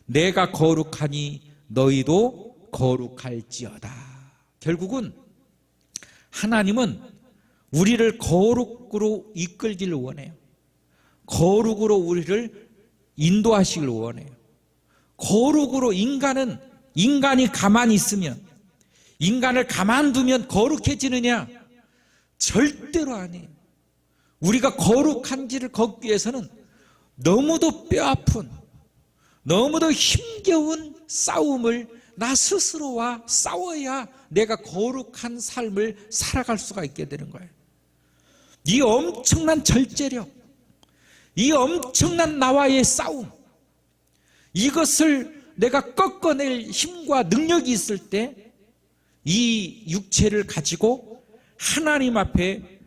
내가 거룩하니 너희도 거룩할지어다. 결국은 하나님은 우리를 거룩으로 이끌기를 원해요. 거룩으로 우리를 인도하시길 원해요. 거룩으로 인간이 가만히 있으면, 인간을 가만두면 거룩해지느냐? 절대로 아니에요. 우리가 거룩한 길을 걷기 위해서는 너무도 뼈아픈, 너무도 힘겨운 싸움을 나 스스로와 싸워야 내가 거룩한 삶을 살아갈 수가 있게 되는 거예요. 이 엄청난 절제력, 이 엄청난 나와의 싸움, 이것을 내가 꺾어낼 힘과 능력이 있을 때 이 육체를 가지고 하나님 앞에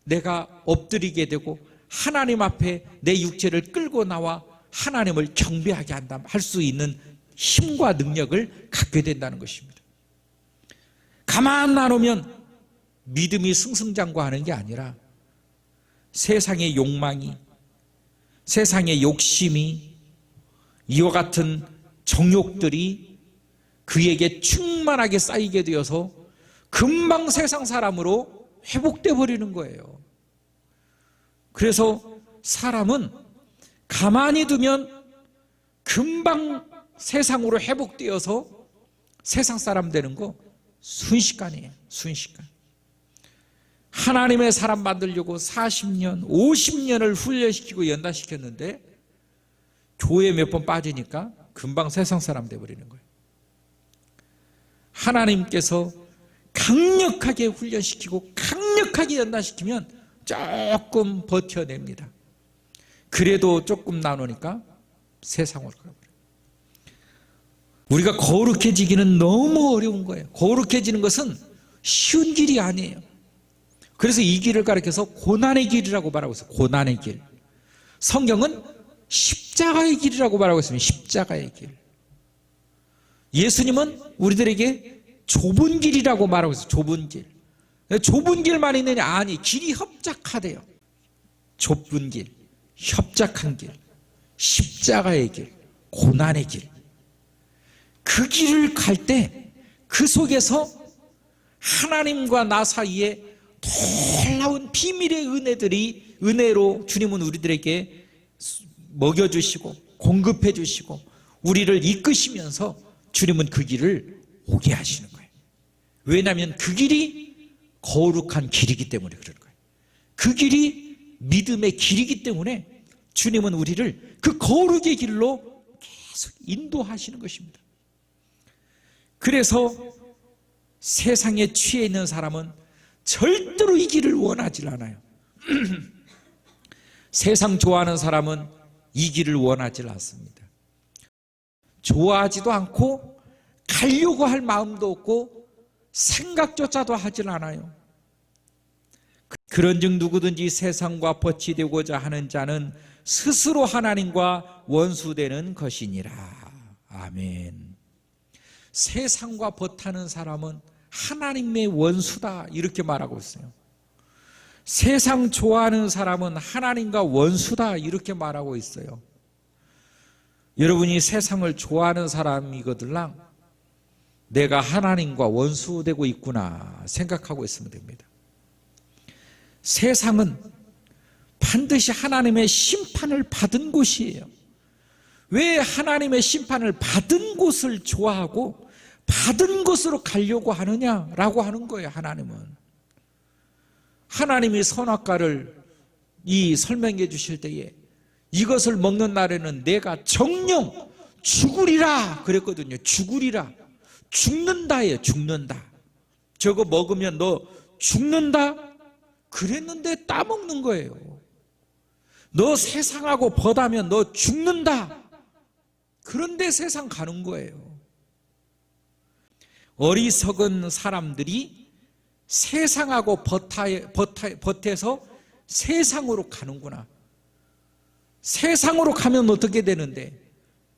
내가 엎드리게 되고 하나님 앞에 내 육체를 끌고 나와 하나님을 경배하게 한다 할 수 있는 힘과 능력을 갖게 된다는 것입니다. 가만 놔놓으면 믿음이 승승장구하는 게 아니라 세상의 욕망이, 세상의 욕심이, 이와 같은 정욕들이 그에게 충만하게 쌓이게 되어서 금방 세상 사람으로 회복돼 버리는 거예요. 그래서 사람은 가만히 두면 금방 세상으로 회복되어서 세상 사람 되는 거 순식간이에요. 순식간. 하나님의 사람 만들려고 40년, 50년을 훈련시키고 연단시켰는데 교회 몇 번 빠지니까 금방 세상 사람 돼버리는 거예요. 하나님께서 강력하게 훈련시키고 강력하게 연단시키면 조금 버텨냅니다. 그래도 조금 나누니까 세상으로 가버려요. 우리가 거룩해지기는 너무 어려운 거예요. 거룩해지는 것은 쉬운 길이 아니에요. 그래서 이 길을 가리켜서 고난의 길이라고 말하고 있어요. 고난의 길. 성경은 십자가의 길이라고 말하고 있습니다. 십자가의 길. 예수님은 우리들에게 좁은 길이라고 말하고 있어요. 좁은 길. 좁은 길만 있느냐? 아니, 길이 협착하대요. 좁은 길, 협착한 길, 십자가의 길, 고난의 길. 그 길을 갈 때 그 속에서 하나님과 나 사이에 놀라운 비밀의 은혜로 주님은 우리들에게 먹여주시고 공급해 주시고 우리를 이끄시면서 주님은 그 길을 오게 하시는 거예요. 왜냐하면 그 길이 거룩한 길이기 때문에 그러는 거예요. 그 길이 믿음의 길이기 때문에 주님은 우리를 그 거룩의 길로 계속 인도하시는 것입니다. 그래서 세상에 취해 있는 사람은 절대로 이 길을 원하지 않아요. 세상 좋아하는 사람은 이 길을 원하지 않습니다. 좋아하지도 않고 가려고 할 마음도 없고 생각조차도 하질 않아요. 그런즉 누구든지 세상과 벗이 되고자 하는 자는 스스로 하나님과 원수되는 것이니라. 아멘. 세상과 벗하는 사람은 하나님의 원수다 이렇게 말하고 있어요. 세상 좋아하는 사람은 하나님과 원수다 이렇게 말하고 있어요. 여러분이 세상을 좋아하는 사람이거들랑 내가 하나님과 원수되고 있구나 생각하고 있으면 됩니다. 세상은 반드시 하나님의 심판을 받은 곳이에요. 왜 하나님의 심판을 받은 곳을 좋아하고 받은 곳으로 가려고 하느냐라고 하는 거예요. 하나님이 선악과를 설명해 주실 때에 이것을 먹는 날에는 내가 정령 죽으리라 그랬거든요. 죽으리라. 죽는다예요. 죽는다. 저거 먹으면 너 죽는다 그랬는데 따먹는 거예요. 너 세상하고 벗하면 너 죽는다. 그런데 세상 가는 거예요. 어리석은 사람들이 세상하고 벗해서 세상으로 가는구나. 세상으로 가면 어떻게 되는데?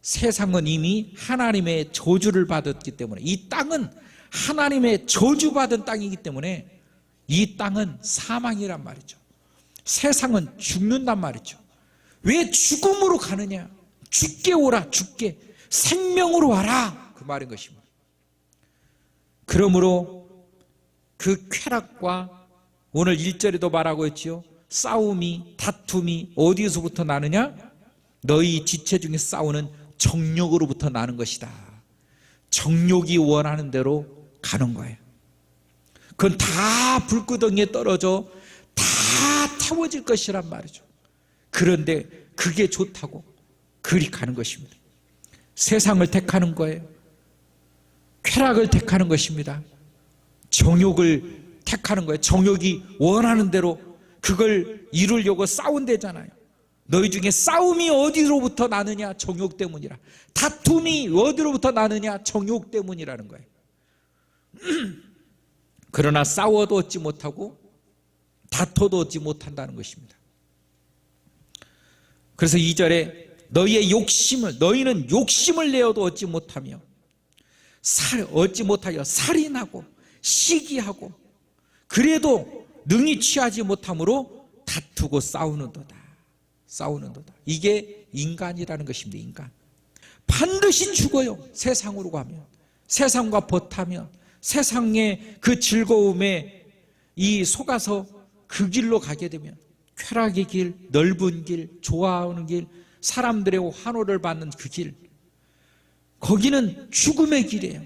세상은 이미 하나님의 저주를 받았기 때문에 이 땅은 하나님의 저주받은 땅이기 때문에 이 땅은 사망이란 말이죠. 세상은 죽는단 말이죠. 왜 죽음으로 가느냐? 죽게 오라. 죽게. 생명으로 와라, 그 말인 것입니다. 그러므로 그 쾌락과 오늘 1절에도 말하고 있지요. 싸움이, 다툼이 어디서부터 나느냐? 너희 지체 중에 싸우는 정욕으로부터 나는 것이다. 정욕이 원하는 대로 가는 거예요. 그건 다 불구덩이에 떨어져 다 태워질 것이란 말이죠. 그런데 그게 좋다고 그리 가는 것입니다. 세상을 택하는 거예요. 쾌락을 택하는 것입니다. 정욕을 택하는 거예요. 정욕이 원하는 대로 그걸 이루려고 싸운대잖아요. 너희 중에 싸움이 어디로부터 나느냐? 정욕 때문이라. 다툼이 어디로부터 나느냐? 정욕 때문이라는 거예요. 그러나 싸워도 얻지 못하고 다퉈도 얻지 못한다는 것입니다. 그래서 2절에 너희는 욕심을 내어도 얻지 못하며 얻지 못하여 살인하고 시기하고 그래도 능히 취하지 못함으로 다투고 싸우는도다. 이게 인간이라는 것입니다. 인간. 반드시 죽어요. 세상으로 가면, 세상과 벗하면, 세상의 그 즐거움에 속아서 그 길로 가게 되면, 쾌락의 길, 넓은 길, 좋아하는 길, 사람들의 환호를 받는 그 길, 거기는 죽음의 길이에요.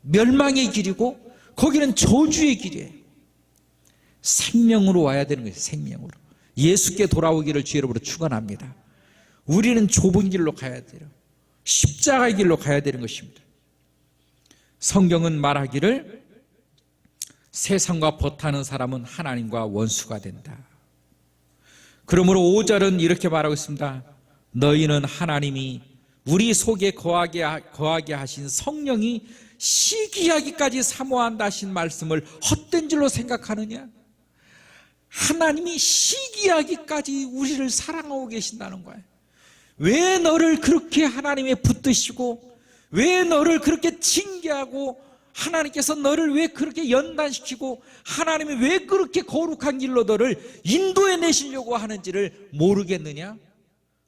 멸망의 길이고 거기는 저주의 길이에요. 생명으로 와야 되는 거예요. 생명으로. 예수께 돌아오기를 주 이름으로 축원합니다. 우리는 좁은 길로 가야 돼요. 십자가의 길로 가야 되는 것입니다. 성경은 말하기를 세상과 벗하는 사람은 하나님과 원수가 된다. 그러므로 5절은 이렇게 말하고 있습니다. 너희는 하나님이 우리 속에 거하게 하신 성령이 시기하기까지 사모한다 하신 말씀을 헛된 줄로 생각하느냐? 하나님이 시기하기까지 우리를 사랑하고 계신다는 거예요. 왜 너를 그렇게 하나님에 붙드시고, 왜 너를 그렇게 징계하고, 하나님께서 너를 왜 그렇게 연단시키고, 하나님이 왜 그렇게 거룩한 길로 너를 인도해 내시려고 하는지를 모르겠느냐?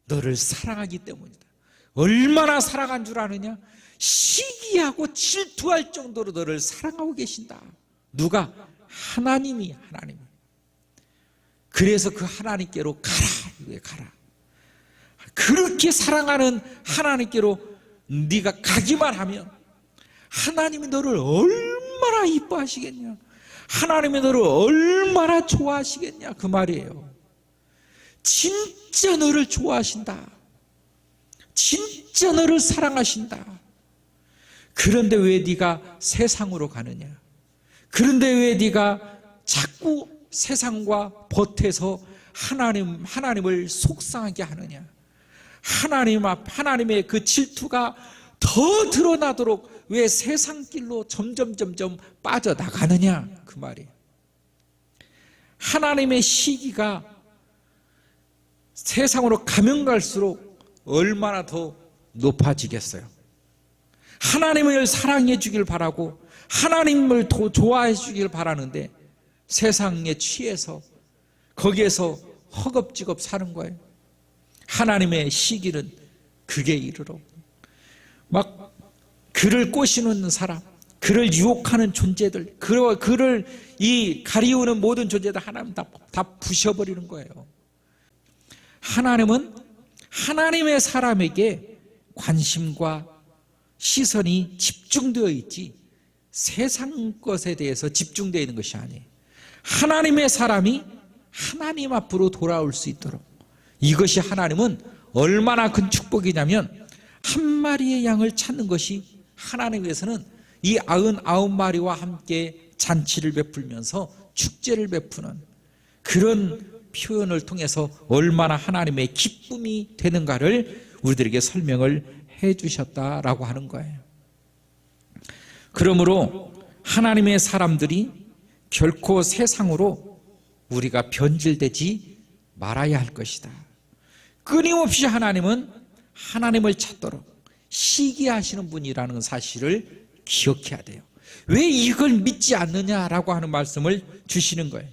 너를 사랑하기 때문이다. 얼마나 사랑한 줄 아느냐? 시기하고 질투할 정도로 너를 사랑하고 계신다. 누가? 하나님이. 그래서 그 하나님께로 가라. 왜 가라? 그렇게 사랑하는 하나님께로 네가 가기만 하면 하나님이 너를 얼마나 이뻐하시겠냐? 하나님이 너를 얼마나 좋아하시겠냐? 그 말이에요. 진짜 너를 좋아하신다. 진짜 너를 사랑하신다. 그런데 왜 네가 세상으로 가느냐? 그런데 왜 네가 자꾸 세상과 벗해서 하나님을 속상하게 하느냐? 하나님의 그 질투가 더 드러나도록 왜 세상 길로 점점 빠져나가느냐? 그 말이에요. 하나님의 시기가 세상으로 가면 갈수록 얼마나 더 높아지겠어요. 하나님을 사랑해 주길 바라고 하나님을 더 좋아해 주길 바라는데 세상에 취해서 거기에서 허겁지겁 사는 거예요. 하나님의 시기는 그게 이르러 막 그를 꼬시는 사람, 그를 유혹하는 존재들, 그를 가리우는 모든 존재들 하나님 다 부셔버리는 거예요. 하나님은 하나님의 사람에게 관심과 시선이 집중되어 있지 세상 것에 대해서 집중되어 있는 것이 아니에요. 하나님의 사람이 하나님 앞으로 돌아올 수 있도록, 이것이 하나님은 얼마나 큰 축복이냐면 한 마리의 양을 찾는 것이 하나님께서는 이 99마리와 함께 잔치를 베풀면서 축제를 베푸는 그런 표현을 통해서 얼마나 하나님의 기쁨이 되는가를 우리들에게 설명을 해 주셨다라고 하는 거예요. 그러므로 하나님의 사람들이 결코 세상으로 우리가 변질되지 말아야 할 것이다. 끊임없이 하나님은 하나님을 찾도록 시기하시는 분이라는 사실을 기억해야 돼요. 왜 이걸 믿지 않느냐라고 하는 말씀을 주시는 거예요.